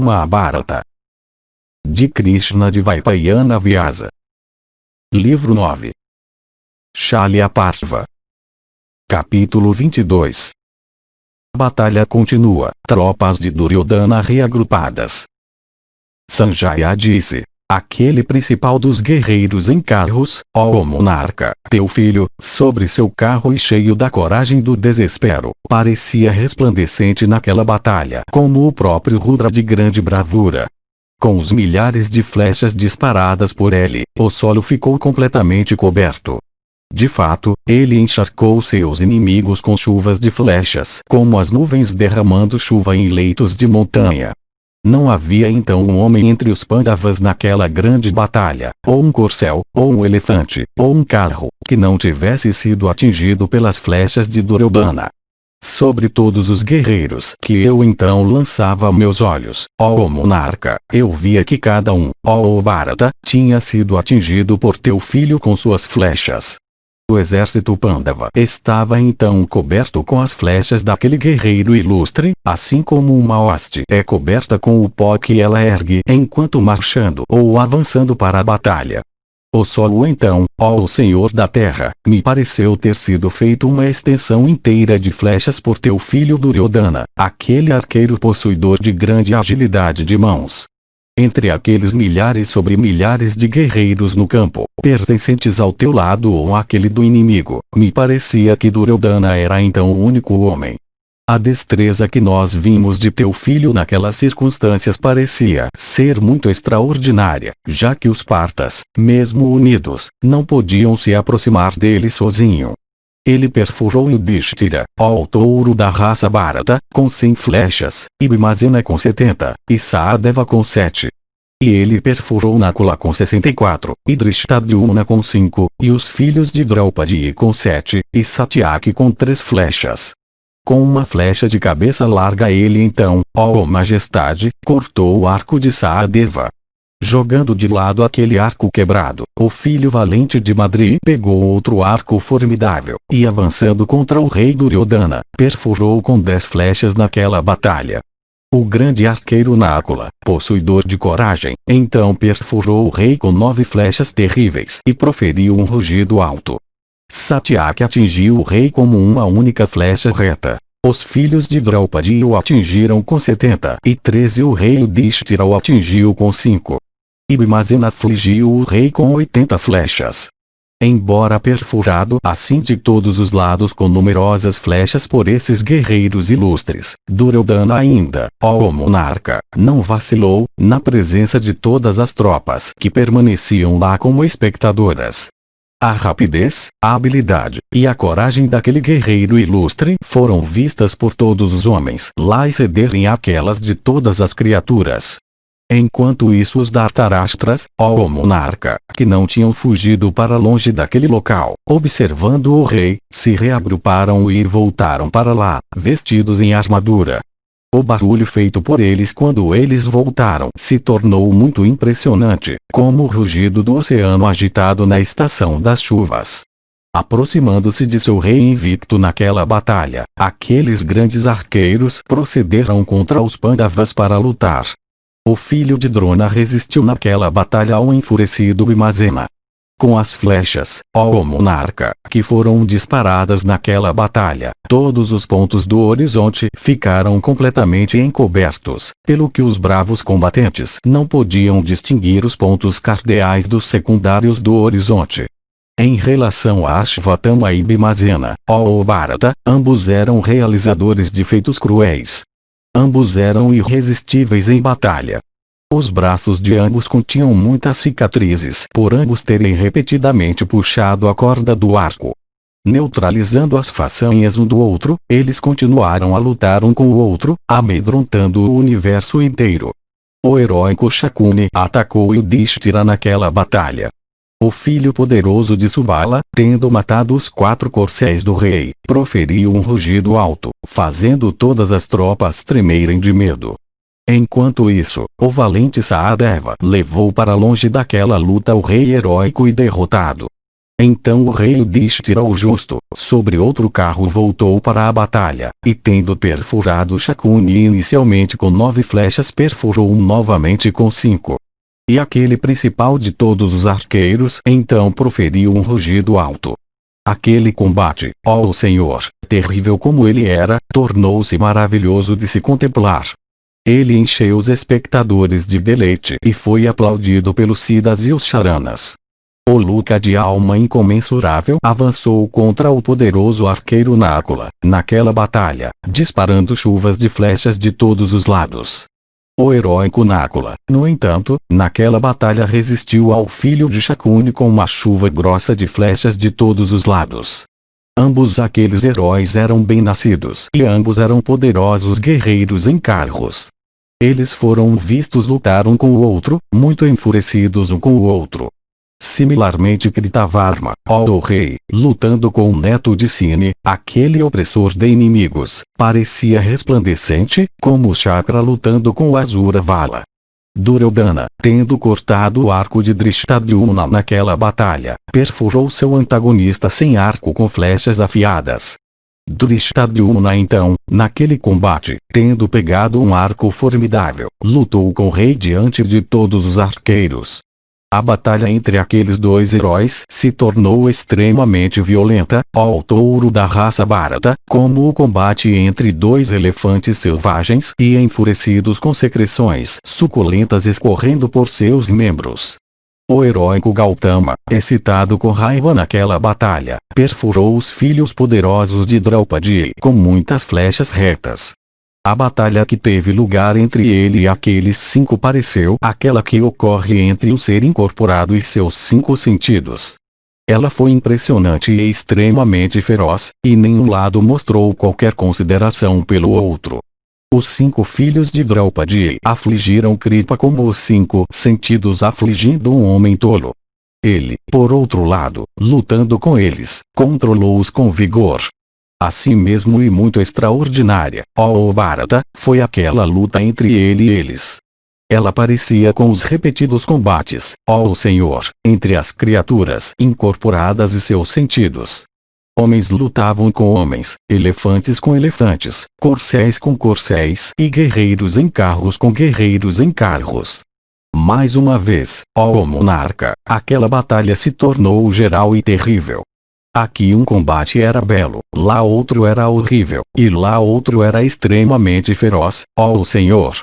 Mahabharata. De Krishna Dvaipayana Vyasa. Livro 9. Shalya Parva. Capítulo 22. A batalha continua. Tropas de Duryodhana reagrupadas. Sanjaya disse: aquele principal dos guerreiros em carros, ó monarca, teu filho, sobre seu carro e cheio da coragem do desespero, parecia resplandecente naquela batalha como o próprio Rudra de grande bravura. Com os milhares de flechas disparadas por ele, o solo ficou completamente coberto. De fato, ele encharcou seus inimigos com chuvas de flechas, como as nuvens derramando chuva em leitos de montanha. Não havia então um homem entre os Pandavas naquela grande batalha, ou um corcel, ou um elefante, ou um carro, que não tivesse sido atingido pelas flechas de Duryodhana. Sobre todos os guerreiros que eu então lançava meus olhos, ó monarca, eu via que cada um, ó Bharata, tinha sido atingido por teu filho com suas flechas. O exército Pandava estava então coberto com as flechas daquele guerreiro ilustre, assim como uma hoste é coberta com o pó que ela ergue enquanto marchando ou avançando para a batalha. O solo então, ó Senhor da terra, me pareceu ter sido feito uma extensão inteira de flechas por teu filho Duryodhana, aquele arqueiro possuidor de grande agilidade de mãos. Entre aqueles milhares sobre milhares de guerreiros no campo, pertencentes ao teu lado ou àquele do inimigo, me parecia que Duryodhana era então o único homem. A destreza que nós vimos de teu filho naquelas circunstâncias parecia ser muito extraordinária, já que os partas, mesmo unidos, não podiam se aproximar dele sozinho. Ele perfurou Yudhishthira, ó touro da raça Bharata, com 100 flechas, e Bhimazena com 70, e Sahadeva com 7. E ele perfurou Nakula com 64, e Drishtadyumna com 5, e os filhos de Draupadi com 7, e Satyaki com 3 flechas. Com uma flecha de cabeça larga ele então, ó majestade, cortou o arco de Sahadeva. Jogando de lado aquele arco quebrado, o filho valente de Madri pegou outro arco formidável, e avançando contra o rei Duryodhana, perfurou com 10 flechas naquela batalha. O grande arqueiro Nakula, possuidor de coragem, então perfurou o rei com 9 flechas terríveis e proferiu um rugido alto. Satyaki atingiu o rei como uma única flecha reta. Os filhos de Draupadi o atingiram com 70 e 13 o rei Yudhishthira o atingiu com 5. E Bhimazena afligiu o rei com 80 flechas. Embora perfurado assim de todos os lados com numerosas flechas por esses guerreiros ilustres, Duryodhana ainda, ó monarca, não vacilou, na presença de todas as tropas que permaneciam lá como espectadoras. A rapidez, a habilidade e a coragem daquele guerreiro ilustre foram vistas por todos os homens lá excederem aquelas de todas as criaturas. Enquanto isso os Dhritarashtra's, ó monarca, que não tinham fugido para longe daquele local, observando o rei, se reagruparam e voltaram para lá, vestidos em armadura. O barulho feito por eles quando eles voltaram se tornou muito impressionante, como o rugido do oceano agitado na estação das chuvas. Aproximando-se de seu rei invicto naquela batalha, aqueles grandes arqueiros procederam contra os Pandavas para lutar. O filho de Drona resistiu naquela batalha ao enfurecido Bhimazena. Com as flechas, ó monarca, que foram disparadas naquela batalha, todos os pontos do horizonte ficaram completamente encobertos, pelo que os bravos combatentes não podiam distinguir os pontos cardeais dos secundários do horizonte. Em relação a Ashvatthama e Bhimazena, ó Bharata, ambos eram realizadores de feitos cruéis. Ambos eram irresistíveis em batalha. Os braços de ambos continham muitas cicatrizes por ambos terem repetidamente puxado a corda do arco. Neutralizando as façanhas um do outro, eles continuaram a lutar um com o outro, amedrontando o universo inteiro. O heróico Shakuni atacou Yudhishthira naquela batalha. O filho poderoso de Subala, tendo matado os 4 corcéis do rei, proferiu um rugido alto, fazendo todas as tropas tremerem de medo. Enquanto isso, o valente Sahadeva levou para longe daquela luta o rei heróico e derrotado. Então o rei Yudhishthira o Justo, sobre outro carro voltou para a batalha, e tendo perfurado Shakuni inicialmente com 9 flechas perfurou-o novamente com 5. E aquele principal de todos os arqueiros então proferiu um rugido alto. Aquele combate, ó Senhor, terrível como ele era, tornou-se maravilhoso de se contemplar. Ele encheu os espectadores de deleite e foi aplaudido pelos Siddhas e os Charanas. O Luca de alma incomensurável avançou contra o poderoso arqueiro Nakula, naquela batalha, disparando chuvas de flechas de todos os lados. O heróico Nakula, no entanto, naquela batalha resistiu ao filho de Shakuni com uma chuva grossa de flechas de todos os lados. Ambos aqueles heróis eram bem-nascidos e ambos eram poderosos guerreiros em carros. Eles foram vistos lutar um com o outro, muito enfurecidos um com o outro. Similarmente Kritavarma, ó o rei, lutando com o neto de Sine, aquele opressor de inimigos, parecia resplandecente, como o Chakra lutando com o Asura Vala. Duryodhana, tendo cortado o arco de Drishtadyumna naquela batalha, perfurou seu antagonista sem arco com flechas afiadas. Drishtadyumna então, naquele combate, tendo pegado um arco formidável, lutou com o rei diante de todos os arqueiros. A batalha entre aqueles dois heróis se tornou extremamente violenta, ó touro da raça Bharata, como o combate entre dois elefantes selvagens e enfurecidos com secreções suculentas escorrendo por seus membros. O heróico Gautama, excitado com raiva naquela batalha, perfurou os filhos poderosos de Draupadi com muitas flechas retas. A batalha que teve lugar entre ele e aqueles 5 pareceu aquela que ocorre entre um ser incorporado e seus 5 sentidos. Ela foi impressionante e extremamente feroz, e nenhum lado mostrou qualquer consideração pelo outro. Os 5 filhos de Draupadi afligiram Kripa como os 5 sentidos afligindo um homem tolo. Ele, por outro lado, lutando com eles, controlou-os com vigor. Assim mesmo e muito extraordinária, ó Bharata, foi aquela luta entre ele e eles. Ela parecia com os repetidos combates, ó Senhor, entre as criaturas incorporadas e seus sentidos. Homens lutavam com homens, elefantes com elefantes, corcéis com corcéis e guerreiros em carros com guerreiros em carros. Mais uma vez, ó monarca, aquela batalha se tornou geral e terrível. Aqui um combate era belo, lá outro era horrível, e lá outro era extremamente feroz, ó Senhor.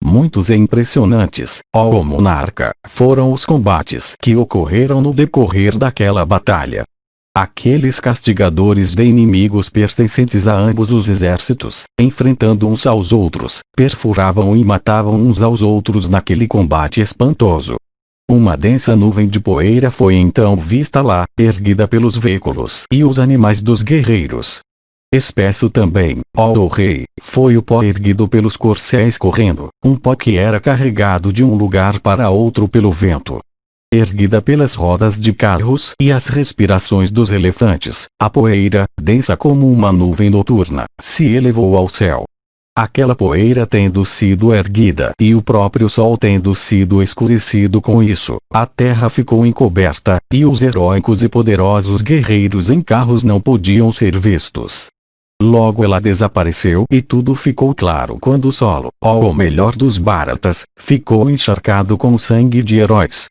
Muitos e impressionantes, ó monarca, foram os combates que ocorreram no decorrer daquela batalha. Aqueles castigadores de inimigos pertencentes a ambos os exércitos, enfrentando uns aos outros, perfuravam e matavam uns aos outros naquele combate espantoso. Uma densa nuvem de poeira foi então vista lá, erguida pelos veículos e os animais dos guerreiros. Espesso também, ó rei, foi o pó erguido pelos corcéis correndo, um pó que era carregado de um lugar para outro pelo vento. Erguida pelas rodas de carros e as respirações dos elefantes, a poeira, densa como uma nuvem noturna, se elevou ao céu. Aquela poeira tendo sido erguida e o próprio sol tendo sido escurecido com isso, a terra ficou encoberta, e os heróicos e poderosos guerreiros em carros não podiam ser vistos. Logo ela desapareceu e tudo ficou claro quando o solo, ó o melhor dos Bharatas, ficou encharcado com o sangue de heróis.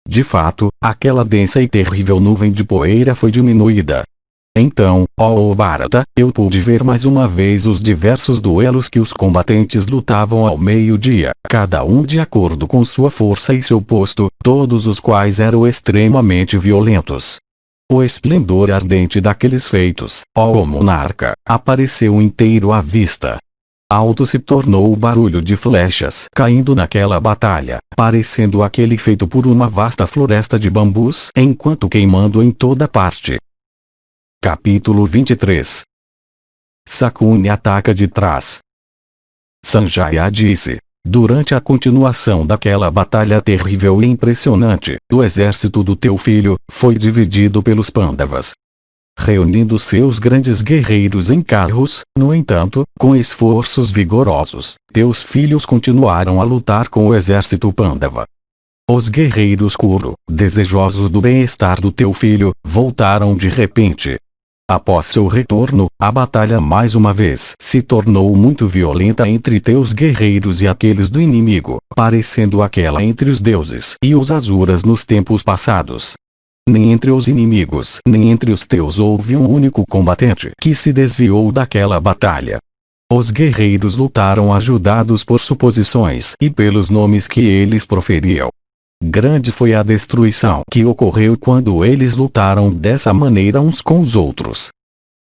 De fato, aquela densa e terrível nuvem de poeira foi diminuída. Então, ó Bharata, eu pude ver mais uma vez os diversos duelos que os combatentes lutavam ao meio-dia, cada um de acordo com sua força e seu posto, todos os quais eram extremamente violentos. O esplendor ardente daqueles feitos, ó monarca, apareceu inteiro à vista. Alto se tornou o barulho de flechas caindo naquela batalha, parecendo aquele feito por uma vasta floresta de bambus enquanto queimando em toda parte. Capítulo 23. Shakuni ataca de trás. Sanjaya disse: durante a continuação daquela batalha terrível e impressionante, o exército do teu filho foi dividido pelos Pandavas. Reunindo seus grandes guerreiros em carros, no entanto, com esforços vigorosos, teus filhos continuaram a lutar com o exército Pandava. Os guerreiros Kuru, desejosos do bem-estar do teu filho, voltaram de repente. Após seu retorno, a batalha mais uma vez se tornou muito violenta entre teus guerreiros e aqueles do inimigo, parecendo aquela entre os deuses e os Asuras nos tempos passados. Nem entre os inimigos nem entre os teus houve um único combatente que se desviou daquela batalha. Os guerreiros lutaram ajudados por suposições e pelos nomes que eles proferiam. Grande foi a destruição que ocorreu quando eles lutaram dessa maneira uns com os outros.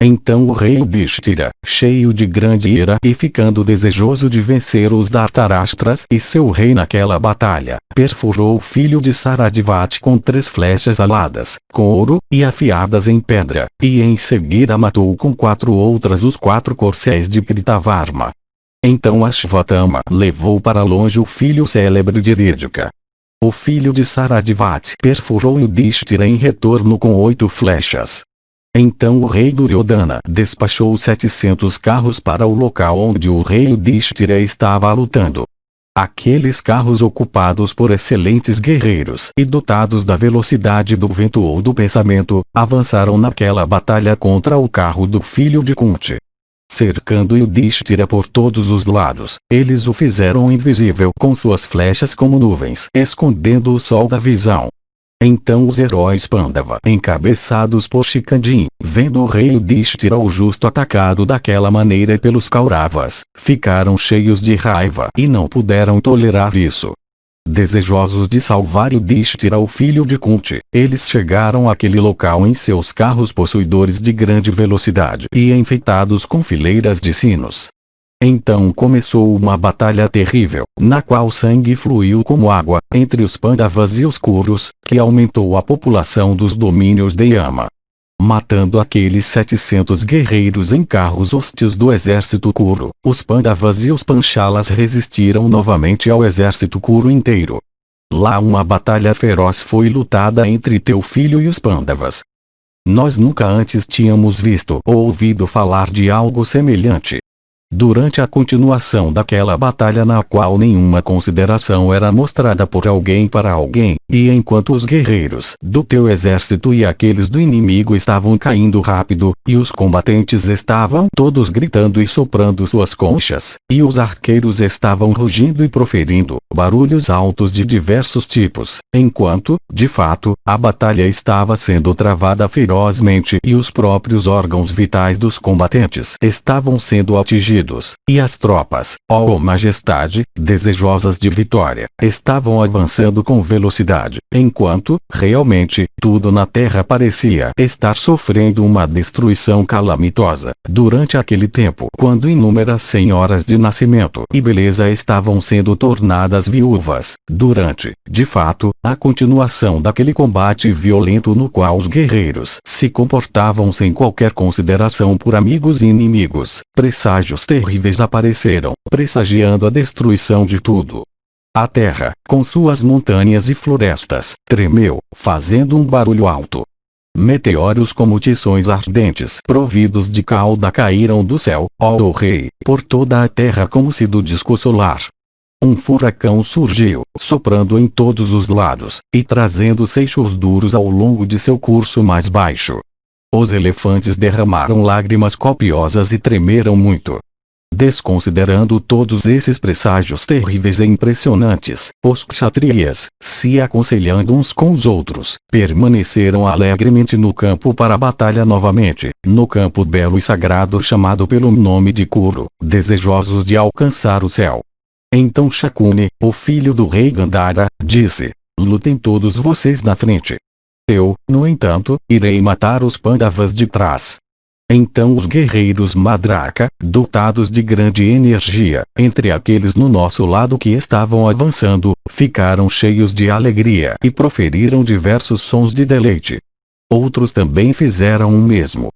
Então o rei Yudhishthira, cheio de grande ira e ficando desejoso de vencer os Dhritarashtra e seu rei naquela batalha, perfurou o filho de Saradivati com 3 flechas aladas, com ouro, e afiadas em pedra, e em seguida matou com 4 outras os 4 corcéis de Kritavarma. Então Ashvatthama levou para longe o filho célebre de Rídika. O filho de Saradivati perfurou Yudhishthira em retorno com 8 flechas. Então o rei Duryodhana despachou 700 carros para o local onde o rei Yudhishthira estava lutando. Aqueles carros ocupados por excelentes guerreiros e dotados da velocidade do vento ou do pensamento, avançaram naquela batalha contra o carro do filho de Kunti. Cercando Yudhishthira por todos os lados, eles o fizeram invisível com suas flechas como nuvens, escondendo o sol da visão. Então os heróis Pandava, encabeçados por Shikandi, vendo o rei Yudhishthira o justo atacado daquela maneira pelos Kauravas, ficaram cheios de raiva e não puderam tolerar isso. Desejosos de salvar Yudhishthira o filho de Kunti, eles chegaram àquele local em seus carros possuidores de grande velocidade e enfeitados com fileiras de sinos. Então começou uma batalha terrível, na qual sangue fluiu como água, entre os Pandavas e os Kurus, que aumentou a população dos domínios de Yama. Matando aqueles 700 guerreiros em carros hostis do exército Kuru, os Pandavas e os Panchalas resistiram novamente ao exército Kuru inteiro. Lá uma batalha feroz foi lutada entre teu filho e os Pandavas. Nós nunca antes tínhamos visto ou ouvido falar de algo semelhante. Durante a continuação daquela batalha na qual nenhuma consideração era mostrada por alguém para alguém, e enquanto os guerreiros do teu exército e aqueles do inimigo estavam caindo rápido, e os combatentes estavam todos gritando e soprando suas conchas, e os arqueiros estavam rugindo e proferindo barulhos altos de diversos tipos, enquanto, de fato, a batalha estava sendo travada ferozmente e os próprios órgãos vitais dos combatentes estavam sendo atingidos, e as tropas, ó majestade, desejosas de vitória, estavam avançando com velocidade, enquanto, realmente, tudo na terra parecia estar sofrendo uma destruição calamitosa. Durante aquele tempo, quando inúmeras senhoras de nascimento e beleza estavam sendo tornadas viúvas, durante, de fato, a continuação daquele combate violento no qual os guerreiros se comportavam sem qualquer consideração por amigos e inimigos, presságios terríveis apareceram, pressagiando a destruição de tudo. A terra, com suas montanhas e florestas, tremeu, fazendo um barulho alto. Meteoros como tições ardentes providos de cauda caíram do céu, ó rei, por toda a terra como se do disco solar. Um furacão surgiu, soprando em todos os lados, e trazendo seixos duros ao longo de seu curso mais baixo. Os elefantes derramaram lágrimas copiosas e tremeram muito. Desconsiderando todos esses presságios terríveis e impressionantes, os kshatriyas, se aconselhando uns com os outros, permaneceram alegremente no campo para a batalha novamente, no campo belo e sagrado chamado pelo nome de Kuru, desejosos de alcançar o céu. Então Shakuni, o filho do rei Gandhara, disse: lutem todos vocês na frente. Eu, no entanto, irei matar os Pandavas de trás. Então os guerreiros Madraka, dotados de grande energia, entre aqueles no nosso lado que estavam avançando, ficaram cheios de alegria e proferiram diversos sons de deleite. Outros também fizeram o mesmo.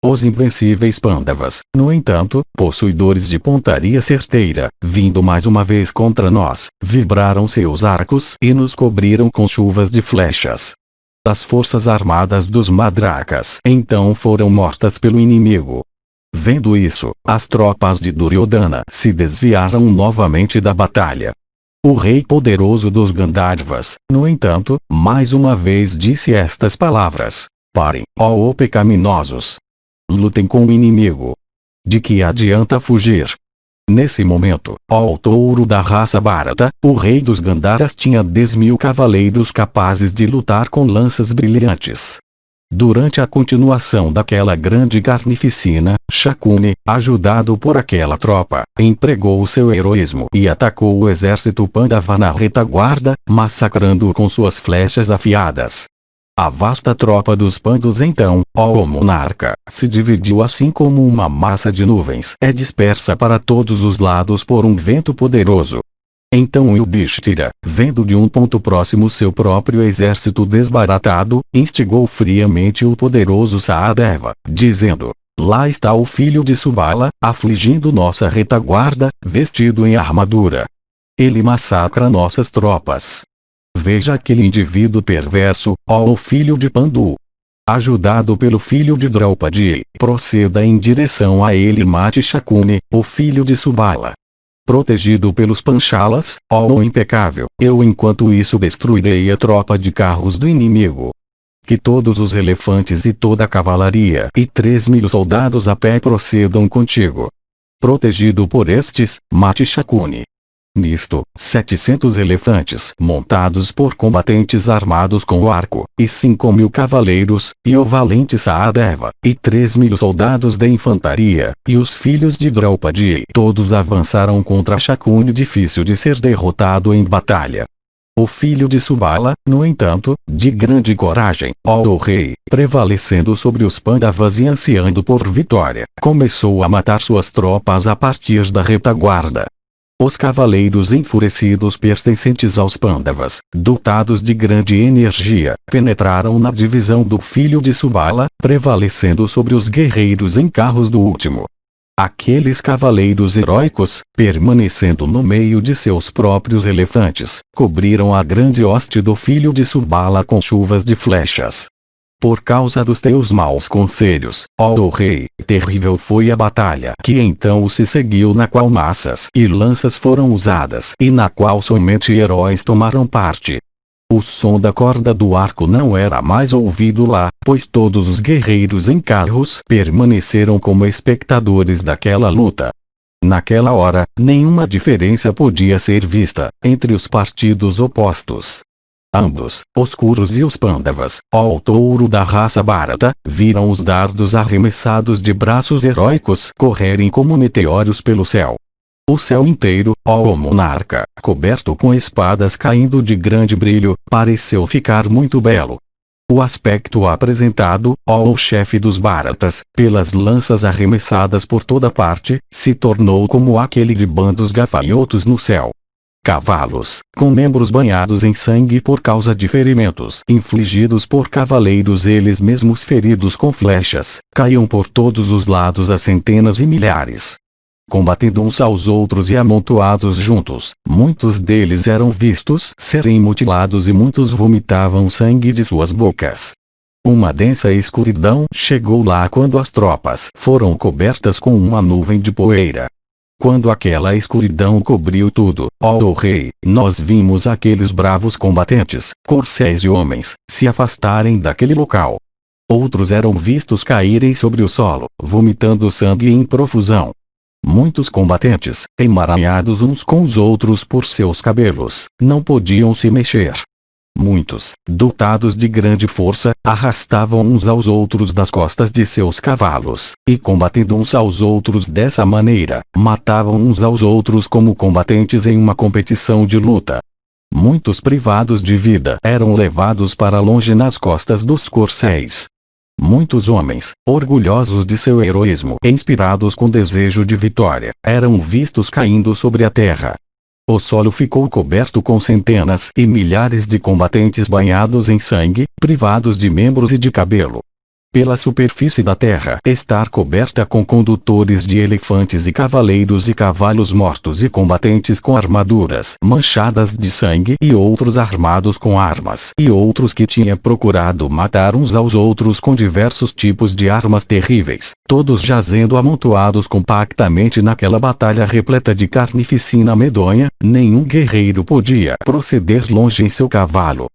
Os invencíveis Pandavas, no entanto, possuidores de pontaria certeira, vindo mais uma vez contra nós, vibraram seus arcos e nos cobriram com chuvas de flechas. As forças armadas dos Madrakas então foram mortas pelo inimigo. Vendo isso, as tropas de Duryodhana se desviaram novamente da batalha. O rei poderoso dos Gandharvas, no entanto, mais uma vez disse estas palavras: parem, ó pecaminosos! Lutem com o inimigo. De que adianta fugir? Nesse momento, ó touro da raça Bharata, o rei dos Gandharas tinha 10.000 cavaleiros capazes de lutar com lanças brilhantes. Durante a continuação daquela grande carnificina, Shakuni, ajudado por aquela tropa, empregou o seu heroísmo e atacou o exército Pandava na retaguarda, massacrando-o com suas flechas afiadas. A vasta tropa dos Pandus então, ó monarca, se dividiu assim como uma massa de nuvens é dispersa para todos os lados por um vento poderoso. Então Yudhishthira, vendo de um ponto próximo seu próprio exército desbaratado, instigou friamente o poderoso Sahadeva, dizendo: lá está o filho de Subala, afligindo nossa retaguarda, vestido em armadura. Ele massacra nossas tropas. Veja aquele indivíduo perverso, ó o filho de Pandu. Ajudado pelo filho de Draupadi, proceda em direção a ele e mate Shakuni, o filho de Subala. Protegido pelos Panchalas, ó o impecável, eu enquanto isso destruirei a tropa de carros do inimigo. Que todos os elefantes e toda a cavalaria e 3.000 soldados a pé procedam contigo. Protegido por estes, mate Shakuni. Nisto, 700 elefantes montados por combatentes armados com o arco, e 5.000 cavaleiros, e o valente Sahadeva, e 3.000 soldados de infantaria, e os filhos de Draupadi, todos avançaram contra Shakuni, difícil de ser derrotado em batalha. O filho de Subala, no entanto, de grande coragem, ó o rei, prevalecendo sobre os Pandavas e ansiando por vitória, começou a matar suas tropas a partir da retaguarda. Os cavaleiros enfurecidos pertencentes aos Pandavas, dotados de grande energia, penetraram na divisão do filho de Subala, prevalecendo sobre os guerreiros em carros do último. Aqueles cavaleiros heróicos, permanecendo no meio de seus próprios elefantes, cobriram a grande hoste do filho de Subala com chuvas de flechas. Por causa dos teus maus conselhos, ó rei, terrível foi a batalha que então se seguiu, na qual massas e lanças foram usadas e na qual somente heróis tomaram parte. O som da corda do arco não era mais ouvido lá, pois todos os guerreiros em carros permaneceram como espectadores daquela luta. Naquela hora, nenhuma diferença podia ser vista entre os partidos opostos. Ambos, os Kurus e os Pandavas, ó touro da raça Bharata, viram os dardos arremessados de braços heróicos correrem como meteoros pelo céu. O céu inteiro, ó monarca, coberto com espadas caindo de grande brilho, pareceu ficar muito belo. O aspecto apresentado, ó chefe dos Bharatas, pelas lanças arremessadas por toda parte, se tornou como aquele de bandos gafanhotos no céu. Cavalos, com membros banhados em sangue por causa de ferimentos infligidos por cavaleiros eles mesmos feridos com flechas, caíam por todos os lados a centenas e milhares. Combatendo uns aos outros e amontoados juntos, muitos deles eram vistos serem mutilados e muitos vomitavam sangue de suas bocas. Uma densa escuridão chegou lá quando as tropas foram cobertas com uma nuvem de poeira. Quando aquela escuridão cobriu tudo, ó rei, nós vimos aqueles bravos combatentes, corcéis e homens, se afastarem daquele local. Outros eram vistos caírem sobre o solo, vomitando sangue em profusão. Muitos combatentes, emaranhados uns com os outros por seus cabelos, não podiam se mexer. Muitos, dotados de grande força, arrastavam uns aos outros das costas de seus cavalos, e combatendo uns aos outros dessa maneira, matavam uns aos outros como combatentes em uma competição de luta. Muitos privados de vida eram levados para longe nas costas dos corcéis. Muitos homens, orgulhosos de seu heroísmo e inspirados com desejo de vitória, eram vistos caindo sobre a terra. O solo ficou coberto com centenas e milhares de combatentes banhados em sangue, privados de membros e de cabelo. pela superfície da terra estar coberta com condutores de elefantes e cavaleiros e cavalos mortos e combatentes com armaduras manchadas de sangue e outros armados com armas e outros que tinham procurado matar uns aos outros com diversos tipos de armas terríveis, todos jazendo amontoados compactamente naquela batalha repleta de carnificina medonha. Nenhum guerreiro podia proceder longe em seu cavalo.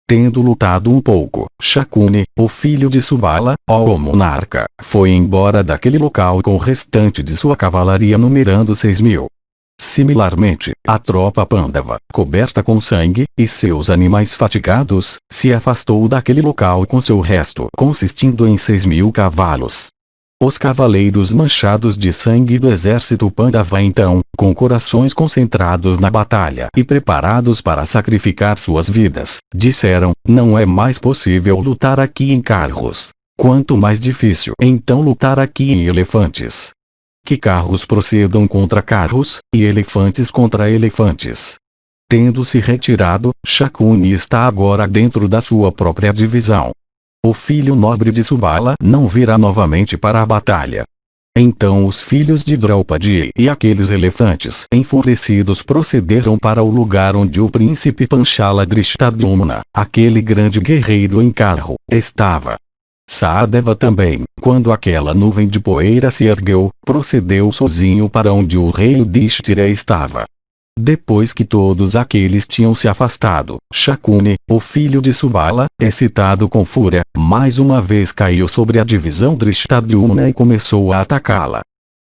Tendo lutado um pouco, Shakuni, o filho de Subala, ó monarca, foi embora daquele local com o restante de sua cavalaria numerando 6.000. Similarmente, a tropa Pandava, coberta com sangue, e seus animais fatigados, se afastou daquele local com seu resto consistindo em 6.000 cavalos. Os cavaleiros manchados de sangue do exército Pandava então, com corações concentrados na batalha e preparados para sacrificar suas vidas, disseram: não é mais possível lutar aqui em carros. Quanto mais difícil então lutar aqui em elefantes. Que carros procedam contra carros, e elefantes contra elefantes. Tendo se retirado, Shakuni está agora dentro da sua própria divisão. O filho nobre de Subala não virá novamente para a batalha. Então os filhos de Draupadi e aqueles elefantes enfurecidos procederam para o lugar onde o príncipe Panchala Drishtadyumna, aquele grande guerreiro em carro, estava. Sahadeva também, quando aquela nuvem de poeira se ergueu, procedeu sozinho para onde o rei Yudhishthira estava. Depois que todos aqueles tinham se afastado, Shakuni, o filho de Subala, excitado com fúria, mais uma vez caiu sobre a divisão Drishtadyumna e começou a atacá-la.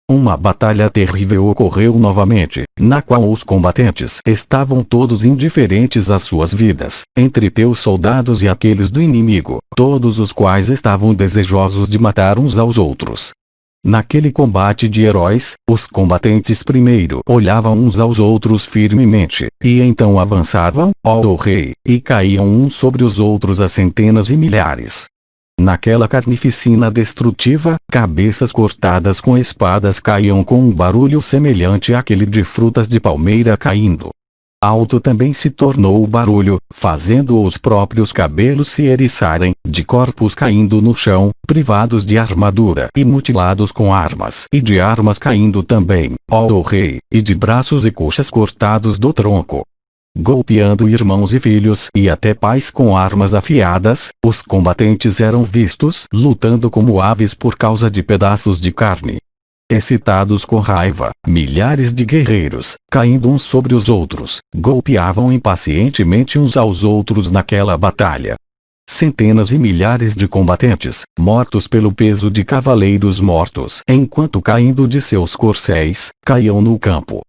Uma batalha terrível ocorreu novamente, na qual os combatentes estavam todos indiferentes às suas vidas, entre teus soldados e aqueles do inimigo, todos os quais estavam desejosos de matar uns aos outros. Naquele combate de heróis, os combatentes primeiro olhavam uns aos outros firmemente, e então avançavam, ó rei, e caíam uns sobre os outros a centenas e milhares. Naquela carnificina destrutiva, cabeças cortadas com espadas caíam com um barulho semelhante àquele de frutas de palmeira caindo. Alto também se tornou o barulho, fazendo os próprios cabelos se eriçarem, de corpos caindo no chão, privados de armadura e mutilados com armas, e de armas caindo também, ó rei, e de braços e coxas cortados do tronco. Golpeando irmãos e filhos e até pais com armas afiadas, os combatentes eram vistos lutando como aves por causa de pedaços de carne. Excitados com raiva, milhares de guerreiros, caindo uns sobre os outros, golpeavam impacientemente uns aos outros naquela batalha. Centenas e milhares de combatentes, mortos pelo peso de cavaleiros mortos, enquanto caindo de seus corcéis, caíam no campo.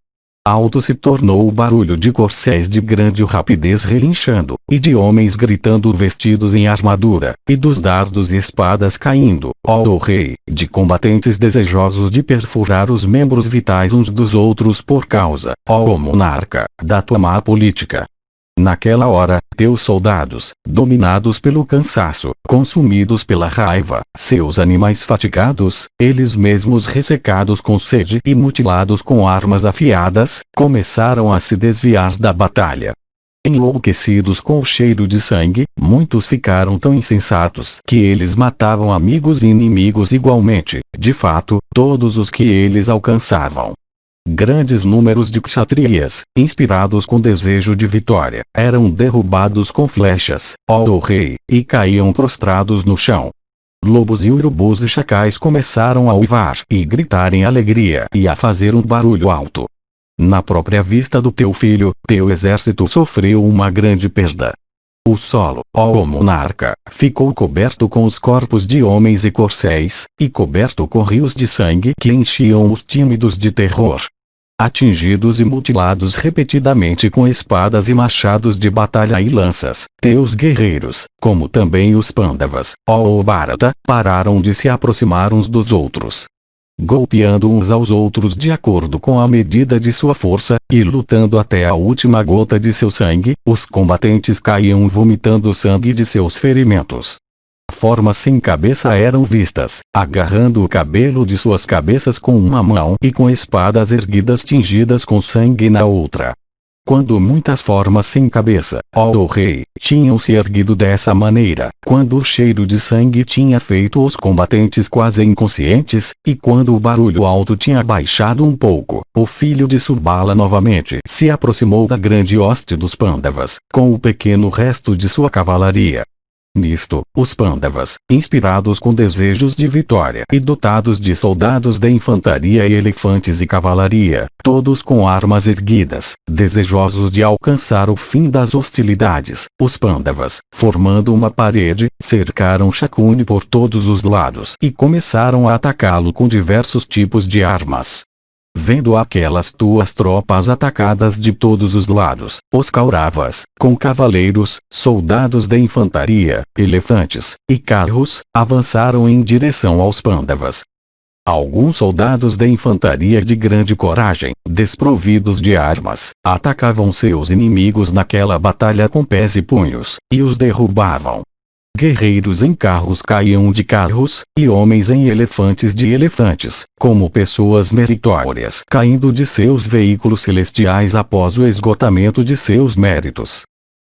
Alto se tornou o barulho de corcéis de grande rapidez relinchando, e de homens gritando vestidos em armadura, e dos dardos e espadas caindo, ó rei, de combatentes desejosos de perfurar os membros vitais uns dos outros por causa, ó monarca, da tua má política. Naquela hora, teus soldados, dominados pelo cansaço, consumidos pela raiva, seus animais fatigados, eles mesmos ressecados com sede e mutilados com armas afiadas, começaram a se desviar da batalha. Enlouquecidos com o cheiro de sangue, muitos ficaram tão insensatos que eles matavam amigos e inimigos igualmente, de fato, todos os que eles alcançavam. Grandes números de kshatriyas, inspirados com desejo de vitória, eram derrubados com flechas, ó rei, e caíam prostrados no chão. Lobos e urubus e chacais começaram a uivar e gritar em alegria e a fazer um barulho alto. Na própria vista do teu filho, teu exército sofreu uma grande perda. O solo, ó monarca, ficou coberto com os corpos de homens e corcéis, e coberto com rios de sangue que enchiam os tímidos de terror. Atingidos e mutilados repetidamente com espadas e machados de batalha e lanças, teus guerreiros, como também os Pandavas, ó Bharata, pararam de se aproximar uns dos outros. Golpeando uns aos outros de acordo com a medida de sua força, e lutando até a última gota de seu sangue, os combatentes caíam vomitando o sangue de seus ferimentos. Formas sem cabeça eram vistas, agarrando o cabelo de suas cabeças com uma mão e com espadas erguidas tingidas com sangue na outra. Quando muitas formas sem cabeça, ó rei, tinham se erguido dessa maneira, quando o cheiro de sangue tinha feito os combatentes quase inconscientes, e quando o barulho alto tinha baixado um pouco, o filho de Subala novamente se aproximou da grande hoste dos Pandavas, com o pequeno resto de sua cavalaria. Nisto, os Pandavas, inspirados com desejos de vitória e dotados de soldados de infantaria e elefantes e cavalaria, todos com armas erguidas, desejosos de alcançar o fim das hostilidades, os Pandavas, formando uma parede, cercaram Shakuni por todos os lados e começaram a atacá-lo com diversos tipos de armas. Vendo aquelas tuas tropas atacadas de todos os lados, os Kauravas, com cavaleiros, soldados de infantaria, elefantes, e carros, avançaram em direção aos Pandavas. Alguns soldados de infantaria de grande coragem, desprovidos de armas, atacavam seus inimigos naquela batalha com pés e punhos, e os derrubavam. Guerreiros em carros caíam de carros, e homens em elefantes de elefantes, como pessoas meritórias caindo de seus veículos celestiais após o esgotamento de seus méritos.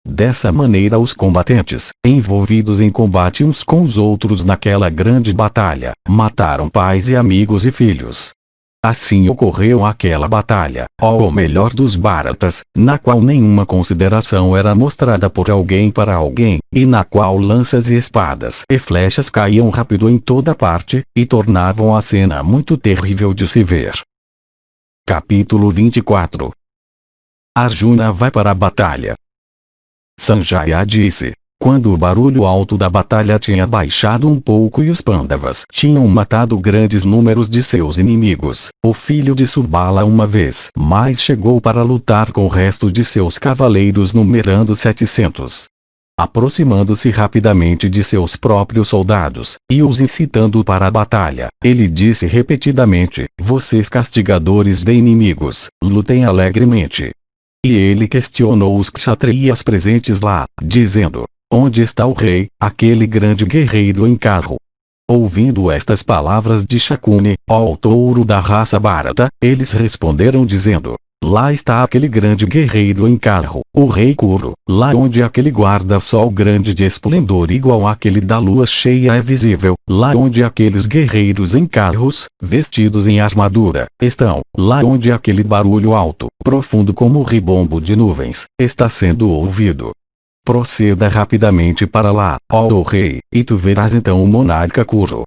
Dessa maneira os combatentes, envolvidos em combate uns com os outros naquela grande batalha, mataram pais e amigos e filhos. Assim ocorreu aquela batalha, ou melhor dos Bharatas, na qual nenhuma consideração era mostrada por alguém para alguém, e na qual lanças e espadas e flechas caíam rápido em toda parte, e tornavam a cena muito terrível de se ver. Capítulo 24. Arjuna vai para a batalha. Sanjaya disse: quando o barulho alto da batalha tinha baixado um pouco e os Pandavas tinham matado grandes números de seus inimigos, o filho de Subala uma vez mais chegou para lutar com o resto de seus cavaleiros numerando 700. Aproximando-se rapidamente de seus próprios soldados, e os incitando para a batalha, ele disse repetidamente: vocês castigadores de inimigos, lutem alegremente. E ele questionou os kshatriyas presentes lá, dizendo: onde está o rei, aquele grande guerreiro em carro? Ouvindo estas palavras de Shakuni, ó touro da raça Bharata, eles responderam dizendo: lá está aquele grande guerreiro em carro, o rei Kuru, lá onde aquele guarda-sol grande de esplendor igual àquele da lua cheia é visível, lá onde aqueles guerreiros em carros, vestidos em armadura, estão, lá onde aquele barulho alto, profundo como o ribombo de nuvens, está sendo ouvido. Proceda rapidamente para lá, ó rei, e tu verás então o monarca Kuru.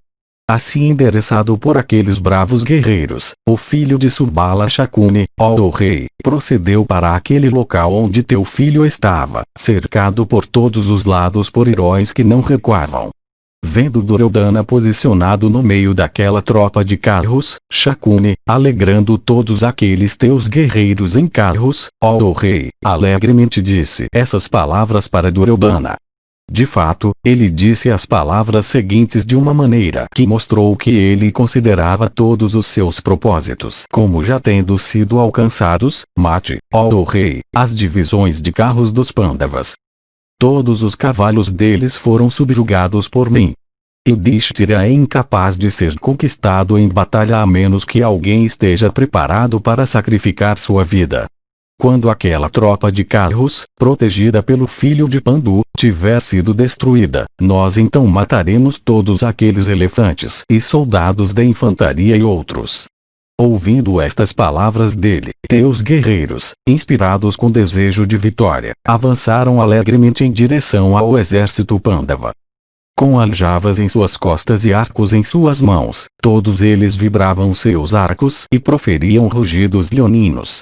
Assim endereçado por aqueles bravos guerreiros, o filho de Subala Shakuni, ó rei, procedeu para aquele local onde teu filho estava, cercado por todos os lados por heróis que não recuavam. Vendo Duryodhana posicionado no meio daquela tropa de carros, Shakuni, alegrando todos aqueles teus guerreiros em carros, ó rei, alegremente disse essas palavras para Duryodhana. De fato, ele disse as palavras seguintes de uma maneira que mostrou que ele considerava todos os seus propósitos como já tendo sido alcançados: mate, ó rei, as divisões de carros dos Pandavas. Todos os cavalos deles foram subjugados por mim. Yudhishthira é incapaz de ser conquistado em batalha a menos que alguém esteja preparado para sacrificar sua vida. Quando aquela tropa de carros, protegida pelo filho de Pandu, tiver sido destruída, nós então mataremos todos aqueles elefantes e soldados de infantaria e outros. Ouvindo estas palavras dele, teus guerreiros, inspirados com desejo de vitória, avançaram alegremente em direção ao exército Pandava. Com aljavas em suas costas e arcos em suas mãos, todos eles vibravam seus arcos e proferiam rugidos leoninos.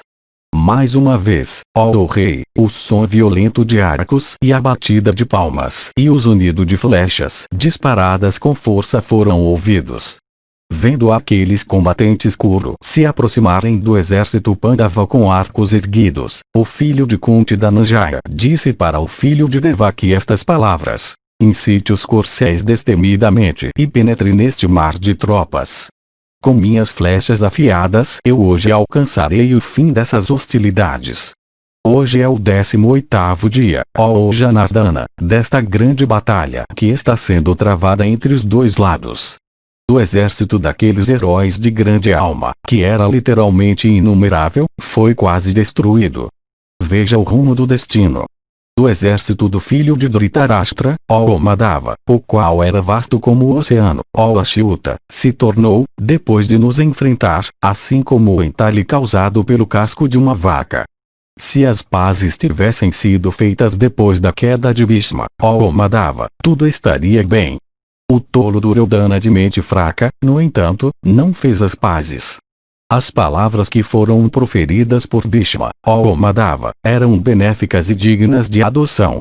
Mais uma vez, ó rei, o som violento de arcos e a batida de palmas e o zunido de flechas disparadas com força foram ouvidos. Vendo aqueles combatentes Kuru se aproximarem do exército Pandava com arcos erguidos, o filho de Kunti Dhananjaya disse para o filho de Devaki estas palavras: incite os corcéis destemidamente e penetre neste mar de tropas. Com minhas flechas afiadas eu hoje alcançarei o fim dessas hostilidades. Hoje é o 18º dia, ó Janardana, desta grande batalha que está sendo travada entre os dois lados. O exército daqueles heróis de grande alma, que era literalmente inumerável, foi quase destruído. veja o rumo do destino. O exército do filho de Dhritarashtra, ó Madhava, o qual era vasto como o oceano, ó Achyuta, se tornou, depois de nos enfrentar, assim como o entalhe causado pelo casco de uma vaca. Se as pazes tivessem sido feitas depois da queda de Bhishma, ó Madhava, tudo estaria bem. O tolo Duryodhana de mente fraca, no entanto, não fez as pazes. As palavras que foram proferidas por Bhishma, ó Madhava, eram benéficas e dignas de adoção.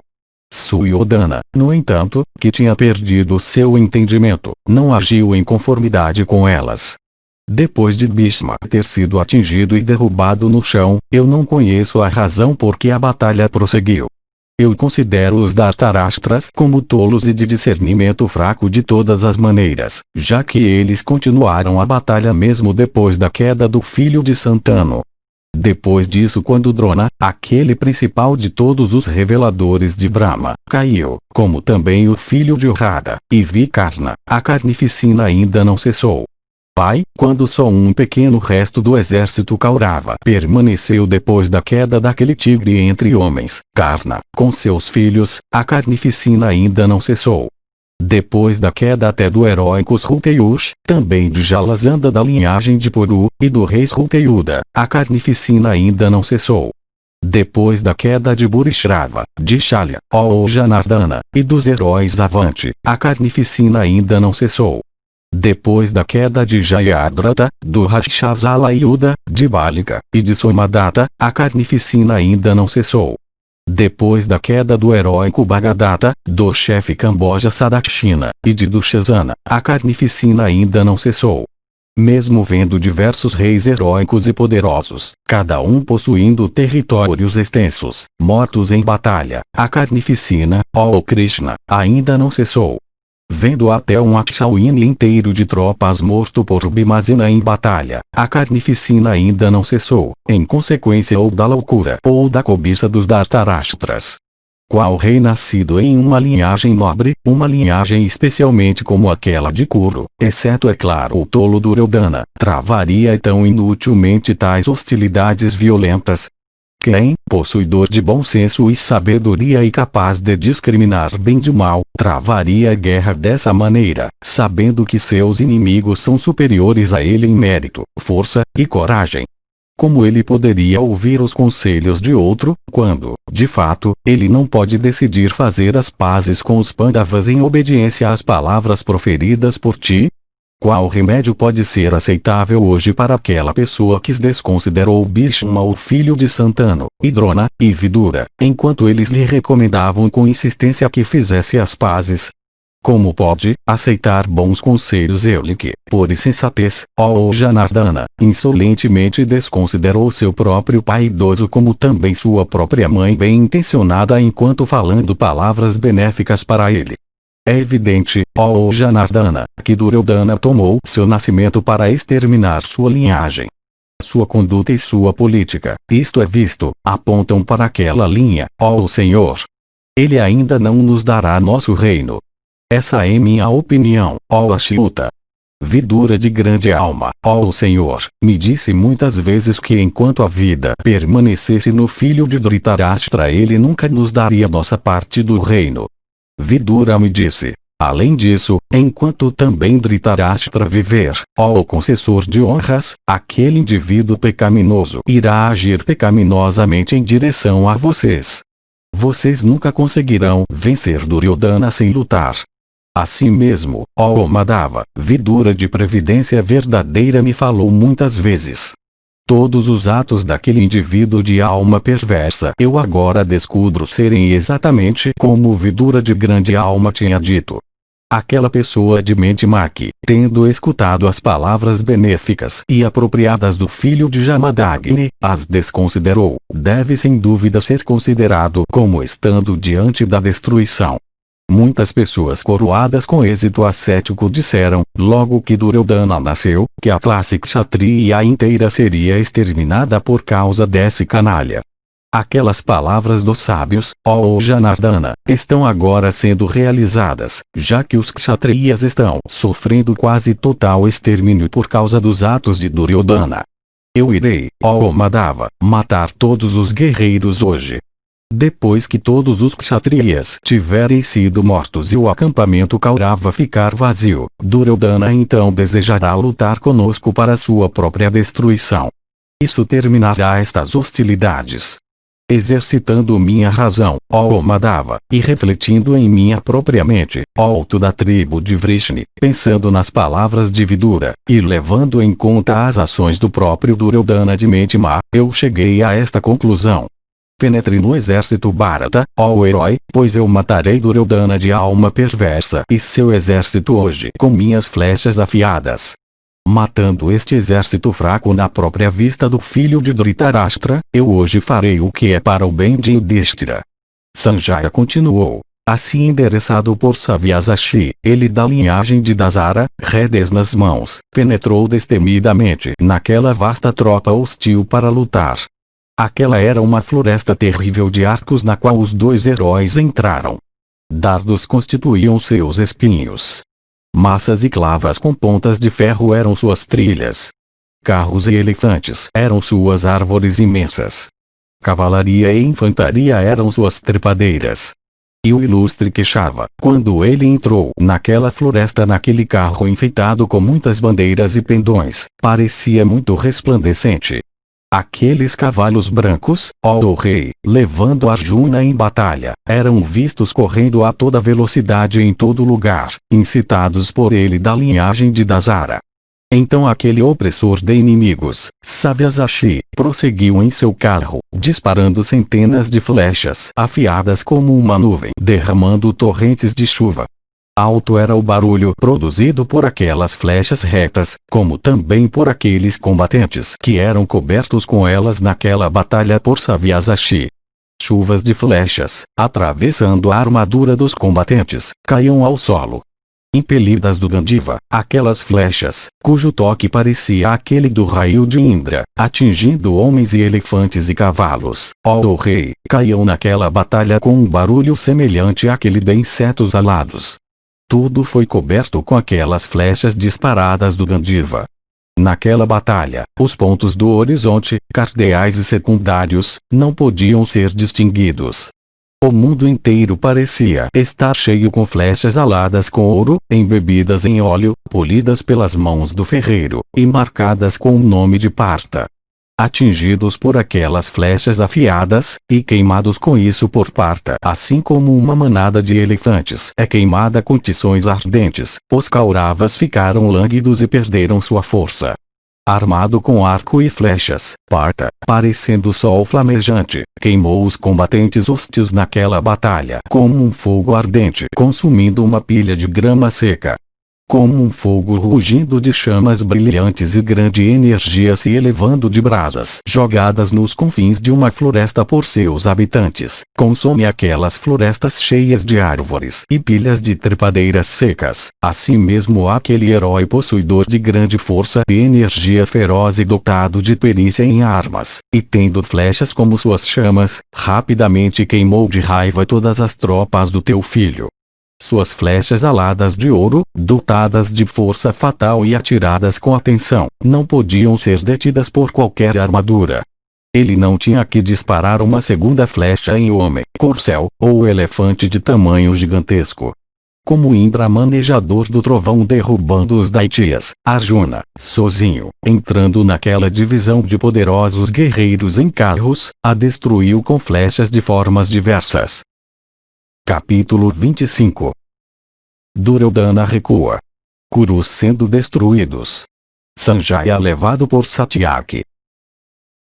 Suryodhana, no entanto, que tinha perdido seu entendimento, não agiu em conformidade com elas. Depois de Bhishma ter sido atingido e derrubado no chão, eu não conheço a razão por que a batalha prosseguiu. Eu considero os Dhritarashtras como tolos e de discernimento fraco de todas as maneiras, já que eles continuaram a batalha mesmo depois da queda do filho de Santanu. Depois disso, quando Drona, aquele principal de todos os reveladores de Brahma, caiu, como também o filho de Radha, e Vikarna, a carnificina ainda não cessou. Pai, quando só um pequeno resto do exército Kaurava permaneceu depois da queda daquele tigre entre homens, Karna, com seus filhos, a carnificina ainda não cessou. Depois da queda até do heróico Sruteyush, também de Jalazanda da linhagem de Puru, e do rei Sruteyuda, a carnificina ainda não cessou. Depois da queda de Burishrava, de Shalya, ó Janardana, e dos heróis Avanti, a carnificina ainda não cessou. Depois da queda de Jayadratha, do Rakshasala-yuda, de Balika, e de Somadatta, a carnificina ainda não cessou. Depois da queda do heróico Bhagadatta, do chefe Camboja Sadakshina, e de Dushasana, a carnificina ainda não cessou. Mesmo vendo diversos reis heróicos e poderosos, cada um possuindo territórios extensos, mortos em batalha, a carnificina, ó Krishna, ainda não cessou. Vendo até um Akshauhini inteiro de tropas morto por Bhimazena em batalha, a carnificina ainda não cessou, em consequência ou da loucura ou da cobiça dos Dhritarashtras. Qual rei nascido em uma linhagem nobre, uma linhagem especialmente como aquela de Kuru, exceto é claro o tolo Duryodhana, travaria tão inutilmente tais hostilidades violentas? Quem, possuidor de bom senso e sabedoria e capaz de discriminar bem de mal, travaria a guerra dessa maneira, sabendo que seus inimigos são superiores a ele em mérito, força e coragem? Como ele poderia ouvir os conselhos de outro, quando, de fato, ele não pode decidir fazer as pazes com os Pandavas em obediência às palavras proferidas por ti? Qual remédio pode ser aceitável hoje para aquela pessoa que desconsiderou Bhishma, o filho de Santanu, e Drona, e Vidura, enquanto eles lhe recomendavam com insistência que fizesse as pazes? Como pode aceitar bons conselhos ele que, por insensatez, ó Janardana, insolentemente desconsiderou seu próprio pai idoso como também sua própria mãe bem-intencionada enquanto falando palavras benéficas para ele? É evidente, ó Janardana, que Duryodhana tomou seu nascimento para exterminar sua linhagem. Sua conduta e sua política, isto é visto, apontam para aquela linha, ó Senhor. Ele ainda não nos dará nosso reino. Essa é minha opinião, ó Achyuta. Vidura de grande alma, ó Senhor, me disse muitas vezes que enquanto a vida permanecesse no filho de Dhritarashtra ele nunca nos daria nossa parte do reino. Vidura me disse, além disso, enquanto também Dhritarashtra viver, ó concessor de honras, aquele indivíduo pecaminoso irá agir pecaminosamente em direção a vocês. Vocês nunca conseguirão vencer Duryodhana sem lutar. Assim mesmo, ó Madhava, Vidura de previdência verdadeira me falou muitas vezes. Todos os atos daquele indivíduo de alma perversa eu agora descubro serem exatamente como Vidura de grande alma tinha dito. Aquela pessoa de mente má que, tendo escutado as palavras benéficas e apropriadas do filho de Jamadagni, as desconsiderou, deve sem dúvida ser considerado como estando diante da destruição. Muitas pessoas coroadas com êxito ascético disseram, logo que Duryodhana nasceu, que a classe kshatriya inteira seria exterminada por causa desse canalha. Aquelas palavras dos sábios, ó Janardana, estão agora sendo realizadas, já que os kshatriyas estão sofrendo quase total extermínio por causa dos atos de Duryodhana. Eu irei, ó Madhava, matar todos os guerreiros hoje. Depois que todos os kshatriyas tiverem sido mortos e o acampamento Kaurava ficar vazio, Duryodhana então desejará lutar conosco para sua própria destruição. Isso terminará estas hostilidades. Exercitando minha razão, ó Madhava, e refletindo em minha própria mente, ó alto da tribo de Vrishni, pensando nas palavras de Vidura, e levando em conta as ações do próprio Duryodhana de mente má, eu cheguei a esta conclusão. Penetre no exército Bharata, ó herói, pois eu matarei Duryodhana de alma perversa e seu exército hoje com minhas flechas afiadas. Matando este exército fraco na própria vista do filho de Dhritarashtra, eu hoje farei o que é para o bem de Yudhishthira. Sanjaya continuou. Assim endereçado por Savyasachi, ele da linhagem de Dasara, rédeas nas mãos, penetrou destemidamente naquela vasta tropa hostil para lutar. Aquela era uma floresta terrível de arcos na qual os dois heróis entraram. Dardos constituíam seus espinhos. Massas e clavas com pontas de ferro eram suas trilhas. Carros e elefantes eram suas árvores imensas. Cavalaria e infantaria eram suas trepadeiras. E o ilustre Keshava, quando ele entrou naquela floresta naquele carro enfeitado com muitas bandeiras e pendões, parecia muito resplandecente. Aqueles cavalos brancos, ó rei, levando Arjuna em batalha, eram vistos correndo a toda velocidade em todo lugar, incitados por ele da linhagem de Dasara. Então aquele opressor de inimigos, Savyasachi, prosseguiu em seu carro, disparando centenas de flechas afiadas como uma nuvem, derramando torrentes de chuva. Alto era o barulho produzido por aquelas flechas retas, como também por aqueles combatentes que eram cobertos com elas naquela batalha por Savyasachi. Chuvas de flechas, atravessando a armadura dos combatentes, caíam ao solo. Impelidas do Gandiva, aquelas flechas, cujo toque parecia aquele do raio de Indra, atingindo homens e elefantes e cavalos, ó rei, caíam naquela batalha com um barulho semelhante àquele de insetos alados. Tudo foi coberto com aquelas flechas disparadas do Gandiva. Naquela batalha, os pontos do horizonte, cardeais e secundários, não podiam ser distinguidos. O mundo inteiro parecia estar cheio com flechas aladas com ouro, embebidas em óleo, polidas pelas mãos do ferreiro, e marcadas com o nome de Partha. Atingidos por aquelas flechas afiadas, e queimados com isso por Partha, assim como uma manada de elefantes é queimada com tições ardentes, os Kauravas ficaram lânguidos e perderam sua força. Armado com arco e flechas, Partha, parecendo sol flamejante, queimou os combatentes hostis naquela batalha como um fogo ardente consumindo uma pilha de grama seca. Como um fogo rugindo de chamas brilhantes e grande energia se elevando de brasas jogadas nos confins de uma floresta por seus habitantes, consome aquelas florestas cheias de árvores e pilhas de trepadeiras secas. Assim mesmo aquele herói possuidor de grande força e energia feroz e dotado de perícia em armas, e tendo flechas como suas chamas, rapidamente queimou de raiva todas as tropas do teu filho. Suas flechas aladas de ouro, dotadas de força fatal e atiradas com atenção, não podiam ser detidas por qualquer armadura. Ele não tinha que disparar uma segunda flecha em homem, corcel, ou elefante de tamanho gigantesco. Como Indra manejador do trovão derrubando os Daitiyas, Arjuna, sozinho, entrando naquela divisão de poderosos guerreiros em carros, a destruiu com flechas de formas diversas. Capítulo 25. Duryodhana recua. Kurus sendo destruídos. Sanjaya levado por Satyaki.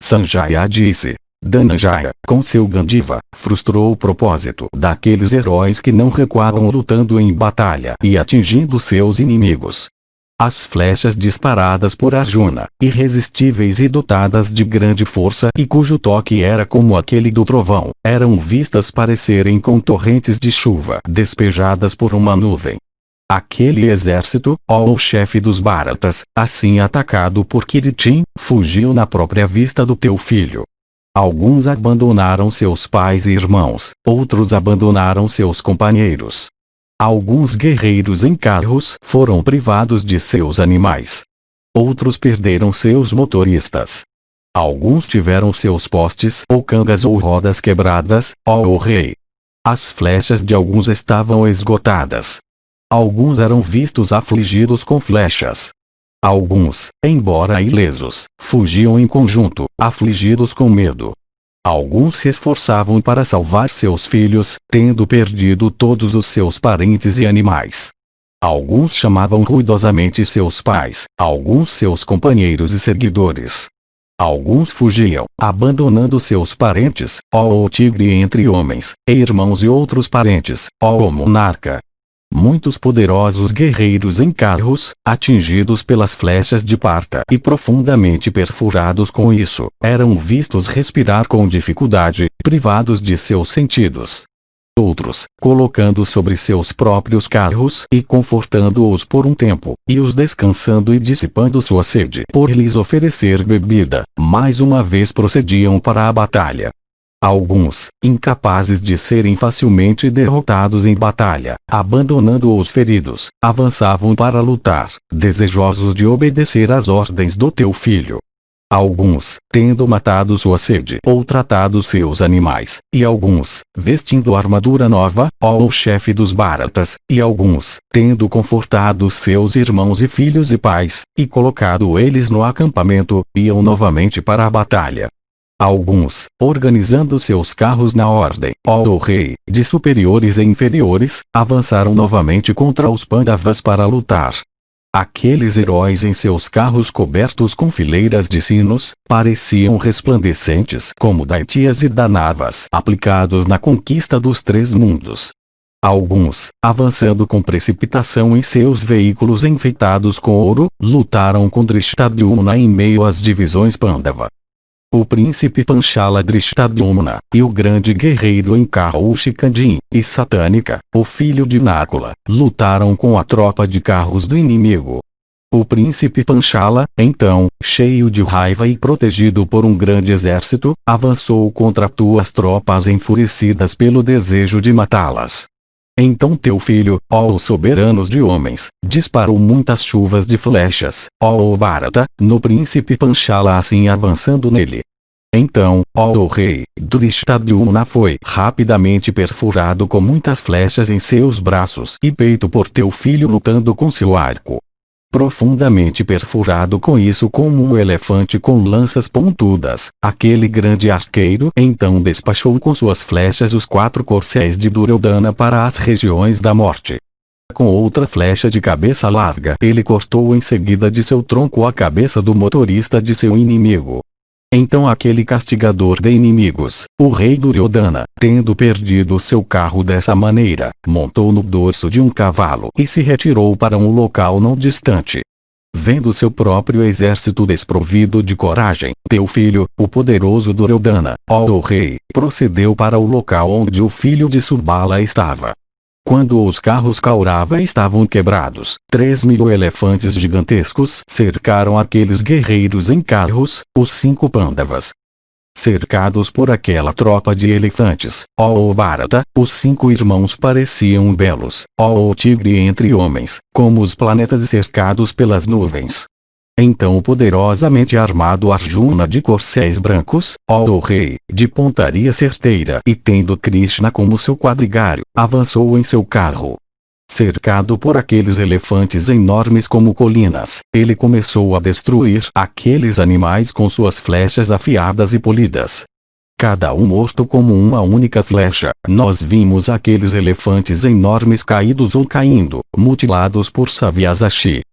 Sanjaya disse: Dhananjaya, com seu Gandiva, frustrou o propósito daqueles heróis que não recuaram lutando em batalha e atingindo seus inimigos. As flechas disparadas por Arjuna, irresistíveis e dotadas de grande força e cujo toque era como aquele do trovão, eram vistas parecerem com torrentes de chuva despejadas por uma nuvem. Aquele exército, ó o chefe dos Bharatas, assim atacado por Kiritin, fugiu na própria vista do teu filho. Alguns abandonaram seus pais e irmãos, outros abandonaram seus companheiros. Alguns guerreiros em carros foram privados de seus animais. Outros perderam seus motoristas. Alguns tiveram seus postes ou cangas ou rodas quebradas, ó rei. As flechas de alguns estavam esgotadas. Alguns eram vistos afligidos com flechas. Alguns, embora ilesos, fugiam em conjunto, afligidos com medo. Alguns se esforçavam para salvar seus filhos, tendo perdido todos os seus parentes e animais. Alguns chamavam ruidosamente seus pais, alguns seus companheiros e seguidores. Alguns fugiam, abandonando seus parentes, ó o tigre entre homens, e irmãos e outros parentes, ó o monarca. Muitos poderosos guerreiros em carros, atingidos pelas flechas de Parta e profundamente perfurados com isso, eram vistos respirar com dificuldade, privados de seus sentidos. Outros, colocando sobre seus próprios carros e confortando-os por um tempo, e os descansando e dissipando sua sede por lhes oferecer bebida, mais uma vez procediam para a batalha. Alguns, incapazes de serem facilmente derrotados em batalha, abandonando os feridos, avançavam para lutar, desejosos de obedecer às ordens do teu filho. Alguns, tendo matado sua sede ou tratado seus animais, e alguns, vestindo armadura nova, ó o chefe dos Báratas, e alguns, tendo confortado seus irmãos e filhos e pais, e colocado eles no acampamento, iam novamente para a batalha. Alguns, organizando seus carros na ordem, ó rei, de superiores e inferiores, avançaram novamente contra os Pandavas para lutar. Aqueles heróis em seus carros cobertos com fileiras de sinos, pareciam resplandecentes como daitias e danavas aplicados na conquista dos três mundos. Alguns, avançando com precipitação em seus veículos enfeitados com ouro, lutaram com Drishtadyumna em meio às divisões Pandava. O príncipe Panchala Drishtadyumna, e o grande guerreiro em carro Shikandin, e Satânica, o filho de Nakula, lutaram com a tropa de carros do inimigo. O príncipe Panchala, então, cheio de raiva e protegido por um grande exército, avançou contra tuas tropas enfurecidas pelo desejo de matá-las. Então teu filho, ó os soberanos de homens, disparou muitas chuvas de flechas, ó Bharata, no príncipe Panchala assim avançando nele. Então, ó o rei, Drishtadyumna foi rapidamente perfurado com muitas flechas em seus braços e peito por teu filho lutando com seu arco. Profundamente perfurado com isso como um elefante com lanças pontudas, aquele grande arqueiro então despachou com suas flechas os 4 corcéis de Duryodhana para as regiões da morte. Com outra flecha de cabeça larga ele cortou em seguida de seu tronco a cabeça do motorista de seu inimigo. Então aquele castigador de inimigos, o rei Duryodhana, tendo perdido seu carro dessa maneira, montou no dorso de um cavalo e se retirou para um local não distante. Vendo seu próprio exército desprovido de coragem, teu filho, o poderoso Duryodhana, ó rei, procedeu para o local onde o filho de Subala estava. Quando os carros Kaurava estavam quebrados, 3.000 elefantes gigantescos cercaram aqueles guerreiros em carros, os 5 Pandavas. Cercados por aquela tropa de elefantes, ó Bharata, os 5 irmãos pareciam belos, ó tigre entre homens, como os planetas cercados pelas nuvens. Então o poderosamente armado Arjuna de corcéis brancos, ó rei, de pontaria certeira e tendo Krishna como seu quadrigário, avançou em seu carro. Cercado por aqueles elefantes enormes como colinas, ele começou a destruir aqueles animais com suas flechas afiadas e polidas. Cada um morto como uma única flecha, nós vimos aqueles elefantes enormes caídos ou caindo, mutilados por Savyasachi.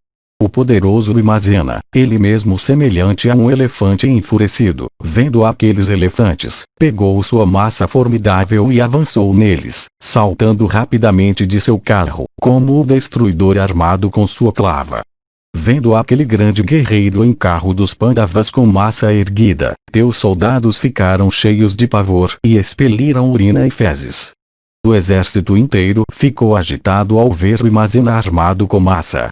O poderoso Bhimazena, ele mesmo semelhante a um elefante enfurecido, vendo aqueles elefantes, pegou sua massa formidável e avançou neles, saltando rapidamente de seu carro, como o destruidor armado com sua clava. Vendo aquele grande guerreiro em carro dos Pandavas com massa erguida, teus soldados ficaram cheios de pavor e expeliram urina e fezes. O exército inteiro ficou agitado ao ver Bhimazena armado com massa.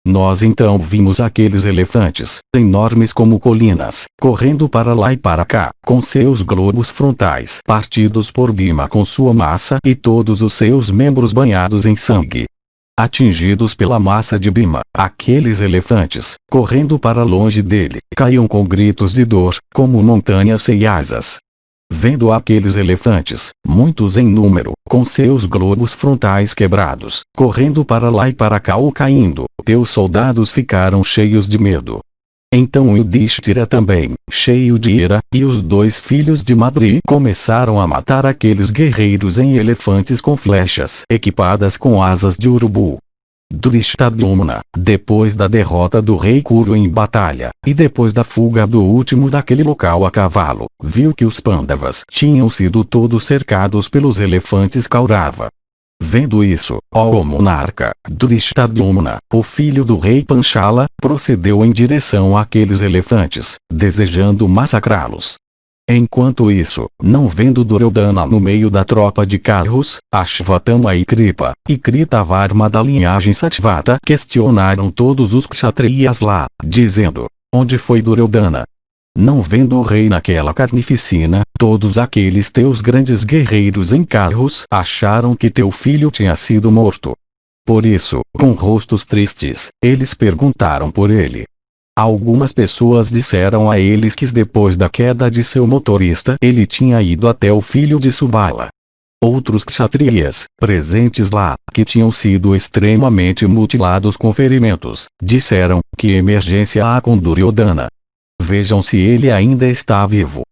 Nós então vimos aqueles elefantes, enormes como colinas, correndo para lá e para cá, com seus globos frontais partidos por Bhima com sua massa e todos os seus membros banhados em sangue. Atingidos pela massa de Bhima, aqueles elefantes, correndo para longe dele, caíam com gritos de dor, como montanhas sem asas. Vendo aqueles elefantes, muitos em número, com seus globos frontais quebrados, correndo para lá e para cá ou caindo, teus soldados ficaram cheios de medo. Então Yudhishthira também, cheio de ira, e os 2 filhos de Madri começaram a matar aqueles guerreiros em elefantes com flechas equipadas com asas de urubu. Drishtadyumna, depois da derrota do rei Kuru em batalha, e depois da fuga do último daquele local a cavalo, viu que os Pandavas tinham sido todos cercados pelos elefantes Kaurava. Vendo isso, ó monarca, Drishtadyumna, o filho do rei Panchala, procedeu em direção àqueles elefantes, desejando massacrá-los. Enquanto isso, não vendo Duryodhana no meio da tropa de carros, Ashvatthama e Kripa, e Kritavarma da linhagem Satyavata questionaram todos os kshatriyas lá, dizendo: onde foi Duryodhana? Não vendo o rei naquela carnificina, todos aqueles teus grandes guerreiros em carros acharam que teu filho tinha sido morto. Por isso, com rostos tristes, eles perguntaram por ele. Algumas pessoas disseram a eles que depois da queda de seu motorista ele tinha ido até o filho de Subala. Outros kshatriyas, presentes lá, que tinham sido extremamente mutilados com ferimentos, disseram: que emergência há com Duryodhana? Vejam se ele ainda está vivo.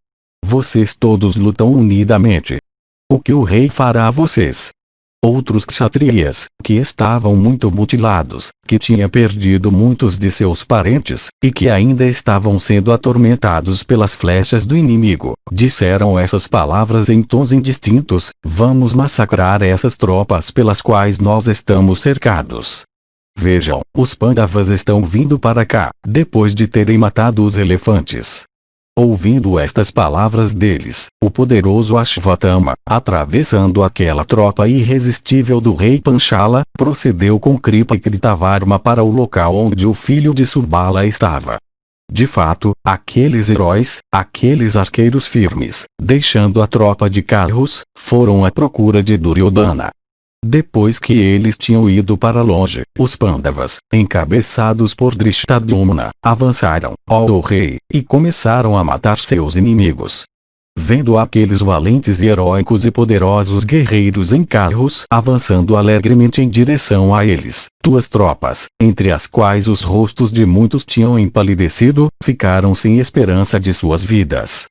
Vocês todos lutam unidamente. O que o rei fará a vocês? Outros kshatriyas, que estavam muito mutilados, que tinha perdido muitos de seus parentes, e que ainda estavam sendo atormentados pelas flechas do inimigo, disseram essas palavras em tons indistintos: vamos massacrar essas tropas pelas quais nós estamos cercados. Vejam, os Pandavas estão vindo para cá, depois de terem matado os elefantes. Ouvindo estas palavras deles, o poderoso Ashvatthama, atravessando aquela tropa irresistível do rei Panchala, procedeu com Kripa e Kritavarma para o local onde o filho de Subala estava. De fato, aqueles heróis, aqueles arqueiros firmes, deixando a tropa de carros, foram à procura de Duryodhana. Depois que eles tinham ido para longe, os Pandavas, encabeçados por Drishtadyumna, avançaram, ó rei, e começaram a matar seus inimigos. Vendo aqueles valentes e heróicos e poderosos guerreiros em carros avançando alegremente em direção a eles, tuas tropas, entre as quais os rostos de muitos tinham empalidecido, ficaram sem esperança de suas vidas.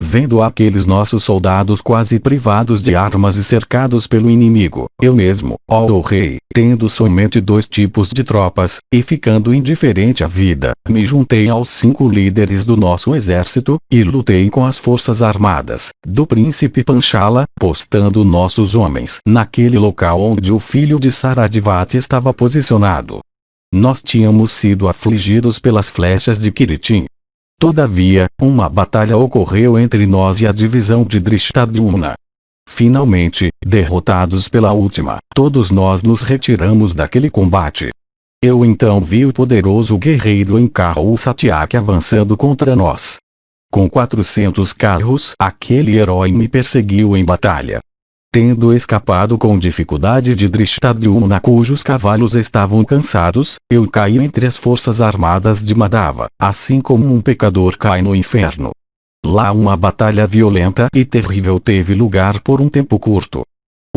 Vendo aqueles nossos soldados quase privados de armas e cercados pelo inimigo, eu mesmo, ó rei, tendo somente 2 tipos de tropas, e ficando indiferente à vida, me juntei aos 5 líderes do nosso exército, e lutei com as forças armadas do príncipe Panchala, postando nossos homens naquele local onde o filho de Saradivati estava posicionado. Nós tínhamos sido afligidos pelas flechas de Kiritim. Todavia, uma batalha ocorreu entre nós e a divisão de Drishtadyumna. Finalmente, derrotados pela última, todos nós nos retiramos daquele combate. Eu então vi o poderoso guerreiro em carro Satyaki avançando contra nós. Com 400 carros, aquele herói me perseguiu em batalha. Tendo escapado com dificuldade de Drishtadyumna, cujos cavalos estavam cansados, eu caí entre as forças armadas de Madhava, assim como um pecador cai no inferno. Lá uma batalha violenta e terrível teve lugar por um tempo curto.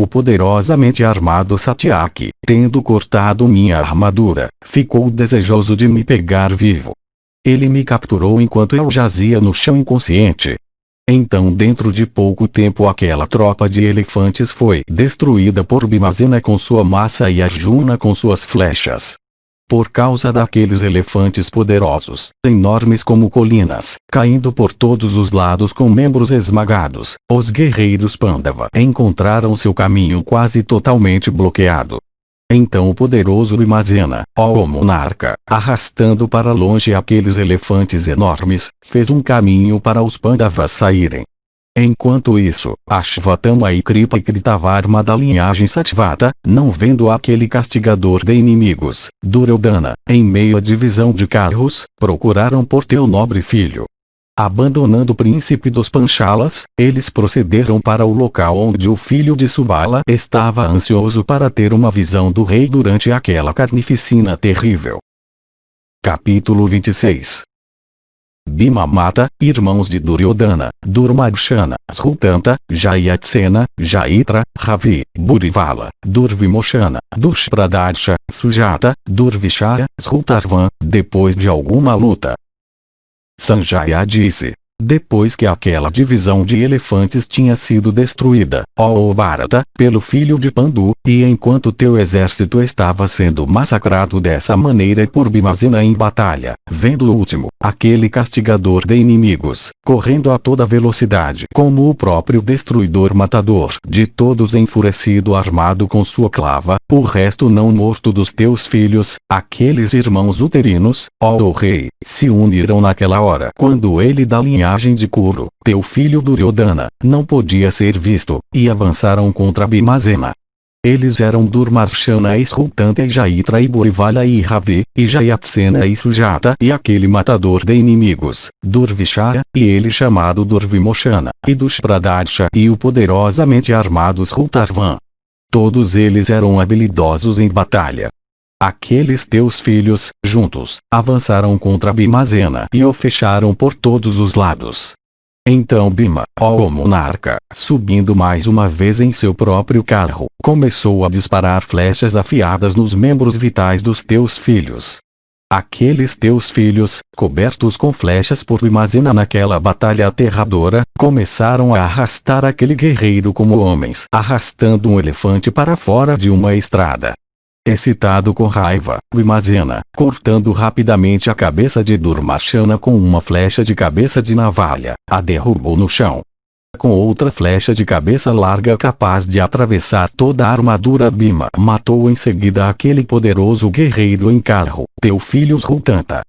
O poderosamente armado Satyaki, tendo cortado minha armadura, ficou desejoso de me pegar vivo. Ele me capturou enquanto eu jazia no chão inconsciente. Então dentro de pouco tempo aquela tropa de elefantes foi destruída por Bhimazena com sua massa e Arjuna com suas flechas. Por causa daqueles elefantes poderosos, enormes como colinas, caindo por todos os lados com membros esmagados, os guerreiros Pandava encontraram seu caminho quase totalmente bloqueado. Então o poderoso Bhimazena, ó monarca, arrastando para longe aqueles elefantes enormes, fez um caminho para os Pandavas saírem. Enquanto isso, Ashvatthama e Kripa e Kritavarma da linhagem Satyavata, não vendo aquele castigador de inimigos, Duryodhana, em meio à divisão de carros, procuraram por teu nobre filho. Abandonando o príncipe dos Panchalas, eles procederam para o local onde o filho de Subala estava ansioso para ter uma visão do rei durante aquela carnificina terrível. Capítulo 26. Bhima mata, irmãos de Duryodhana, Durmarshana, Srutanta, Jayatsena, Jaitra, Ravi, Burivala, Durvimoshana, Dushpradarsha, Sujata, Durvishara, Srutarvan, depois de alguma luta. Sanjaya disse: depois que aquela divisão de elefantes tinha sido destruída, ó Bharata, pelo filho de Pandu, e enquanto teu exército estava sendo massacrado dessa maneira por Bhimazena em batalha, vendo o último, aquele castigador de inimigos, correndo a toda velocidade como o próprio destruidor matador de todos enfurecido armado com sua clava, o resto não morto dos teus filhos, aqueles irmãos uterinos, ó rei, se uniram naquela hora quando ele da linhagem de Kuru, teu filho Duryodhana, não podia ser visto, e avançaram contra Bhimazena. Eles eram Durmarshana e Srutanta e Jaitra e Burivala e Ravi, e Jayatsena e Sujata e aquele matador de inimigos, Durvishara, e ele chamado Durvimoshana, e Dushpradarsha e o poderosamente armado Srutarvan. Todos eles eram habilidosos em batalha. Aqueles teus filhos, juntos, avançaram contra Bhimazena e o fecharam por todos os lados. Então Bhima, ó monarca, subindo mais uma vez em seu próprio carro, começou a disparar flechas afiadas nos membros vitais dos teus filhos. Aqueles teus filhos, cobertos com flechas por Bhimazena naquela batalha aterradora, começaram a arrastar aquele guerreiro como homens arrastando um elefante para fora de uma estrada. Excitado com raiva, Bhimazena, cortando rapidamente a cabeça de Durmarshana com uma flecha de cabeça de navalha, a derrubou no chão. Com outra flecha de cabeça larga capaz de atravessar toda a armadura, Bhima matou em seguida aquele poderoso guerreiro em carro, teu filho Srutanta.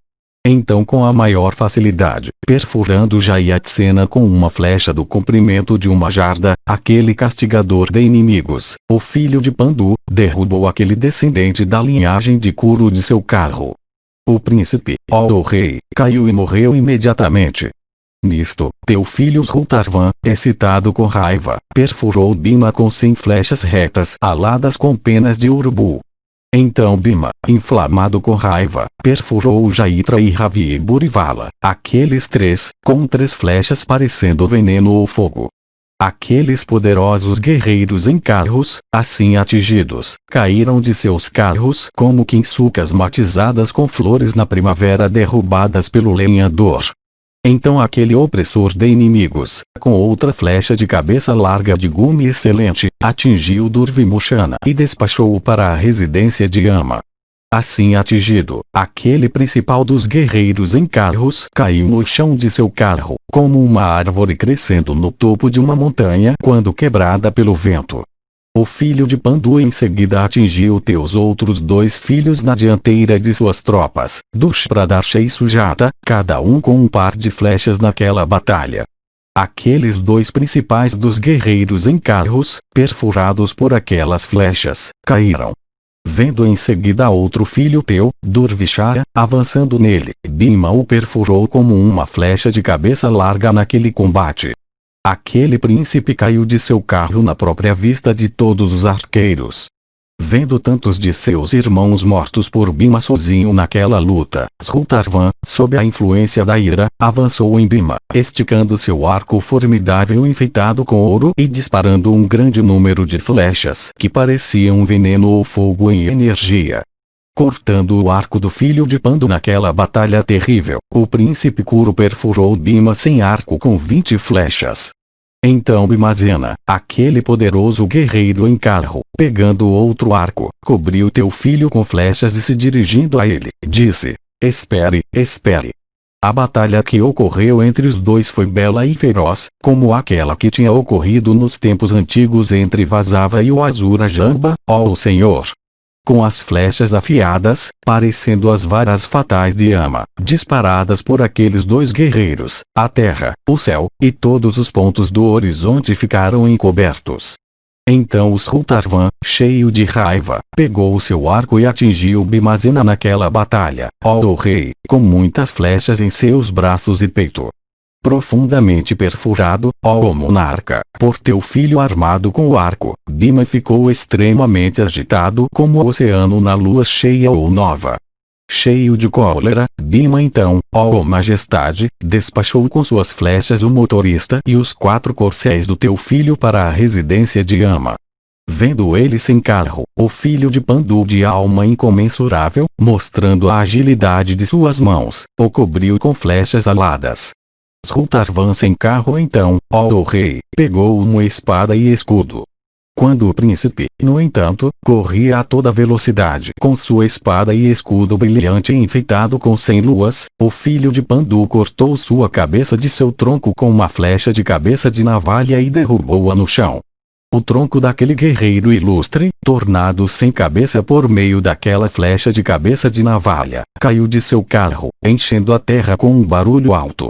Então com a maior facilidade, perfurando Jayatsena com uma flecha do comprimento de uma jarda, aquele castigador de inimigos, o filho de Pandu, derrubou aquele descendente da linhagem de Kuru de seu carro. O príncipe, ó rei, caiu e morreu imediatamente. Nisto, teu filho Srutarvan, excitado com raiva, perfurou Bhima com 100 flechas retas aladas com penas de urubu. Então Bhima, inflamado com raiva, perfurou Jaitra e Ravi e Burivala, aqueles três, com 3 flechas parecendo veneno ou fogo. Aqueles poderosos guerreiros em carros, assim atingidos, caíram de seus carros como quinsucas matizadas com flores na primavera derrubadas pelo lenhador. Então aquele opressor de inimigos, com outra flecha de cabeça larga de gume excelente, atingiu Durvimoshana e despachou-o para a residência de Ama. Assim atingido, aquele principal dos guerreiros em carros caiu no chão de seu carro, como uma árvore crescendo no topo de uma montanha quando quebrada pelo vento. O filho de Pandu em seguida atingiu teus outros 2 filhos na dianteira de suas tropas, Dushpradarsha e Sujata, cada um com um par de flechas naquela batalha. Aqueles 2 principais dos guerreiros em carros, perfurados por aquelas flechas, caíram. Vendo em seguida outro filho teu, Durvishara, avançando nele, Bhima o perfurou como uma flecha de cabeça larga naquele combate. Aquele príncipe caiu de seu carro na própria vista de todos os arqueiros. Vendo tantos de seus irmãos mortos por Bhima sozinho naquela luta, Srutarvan, sob a influência da ira, avançou em Bhima, esticando seu arco formidável enfeitado com ouro e disparando um grande número de flechas que pareciam veneno ou fogo em energia. Cortando o arco do filho de Pandu naquela batalha terrível, o príncipe Kuru perfurou Bhima sem arco com 20 flechas. Então Bhimazena, aquele poderoso guerreiro em carro, pegando outro arco, cobriu teu filho com flechas e se dirigindo a ele, disse: espere, espere. A batalha que ocorreu entre os 2 foi bela e feroz, como aquela que tinha ocorrido nos tempos antigos entre Vasava e o Asura Jamba, ó Senhor. Com as flechas afiadas, parecendo as varas fatais de Ama, disparadas por aqueles 2 guerreiros, a terra, o céu, e todos os pontos do horizonte ficaram encobertos. Então o Srutarvan, cheio de raiva, pegou o seu arco e atingiu Bhimazena naquela batalha, ó rei, com muitas flechas em seus braços e peito. Profundamente perfurado, ó monarca, por teu filho armado com o arco. Bhima ficou extremamente agitado como o oceano na lua cheia ou nova. Cheio de cólera, Bhima então, ó majestade, despachou com suas flechas o motorista e os 4 corcéis do teu filho para a residência de Yama. Vendo ele sem carro, o filho de Pandu de alma incomensurável, mostrando a agilidade de suas mãos, o cobriu com flechas aladas. Srutarvan sem carro então, ó o rei, pegou uma espada e escudo. Quando o príncipe, no entanto, corria a toda velocidade com sua espada e escudo brilhante e enfeitado com 100 luas, o filho de Pandu cortou sua cabeça de seu tronco com uma flecha de cabeça de navalha e derrubou-a no chão. O tronco daquele guerreiro ilustre, tornado sem cabeça por meio daquela flecha de cabeça de navalha, caiu de seu carro, enchendo a terra com um barulho alto.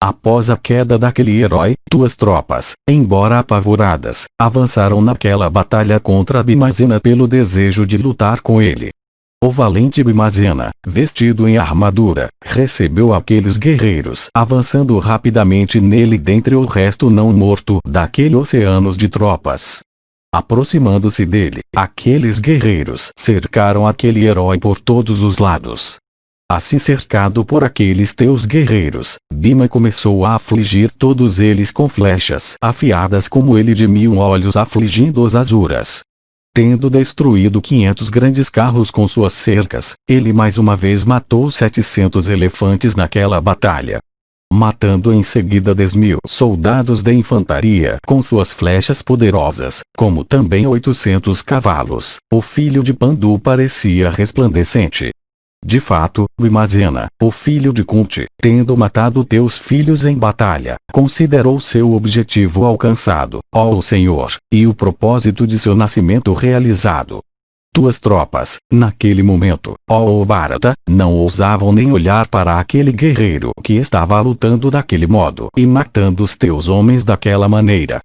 Após a queda daquele herói, tuas tropas, embora apavoradas, avançaram naquela batalha contra Bhimazena pelo desejo de lutar com ele. O valente Bhimazena, vestido em armadura, recebeu aqueles guerreiros avançando rapidamente nele dentre o resto não morto daquele oceano de tropas. Aproximando-se dele, aqueles guerreiros cercaram aquele herói por todos os lados. Assim cercado por aqueles teus guerreiros, Bhima começou a afligir todos eles com flechas afiadas como ele de 1000 olhos afligindo os Asuras. Tendo destruído 500 grandes carros com suas cercas, ele mais uma vez matou 700 elefantes naquela batalha. Matando em seguida 10.000 soldados de infantaria com suas flechas poderosas, como também 800 cavalos, o filho de Pandu parecia resplandecente. De fato, Bhimazena, o filho de Kunti, tendo matado teus filhos em batalha, considerou seu objetivo alcançado, ó Senhor, e o propósito de seu nascimento realizado. Tuas tropas, naquele momento, ó Bharata, não ousavam nem olhar para aquele guerreiro que estava lutando daquele modo e matando os teus homens daquela maneira.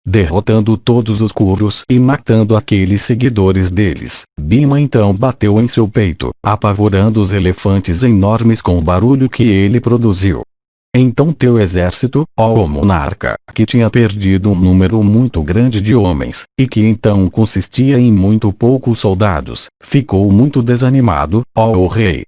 Derrotando todos os Kurus e matando aqueles seguidores deles, Bhima então bateu em seu peito, apavorando os elefantes enormes com o barulho que ele produziu. Então teu exército, ó monarca, que tinha perdido um número muito grande de homens, e que então consistia em muito poucos soldados, ficou muito desanimado, ó rei,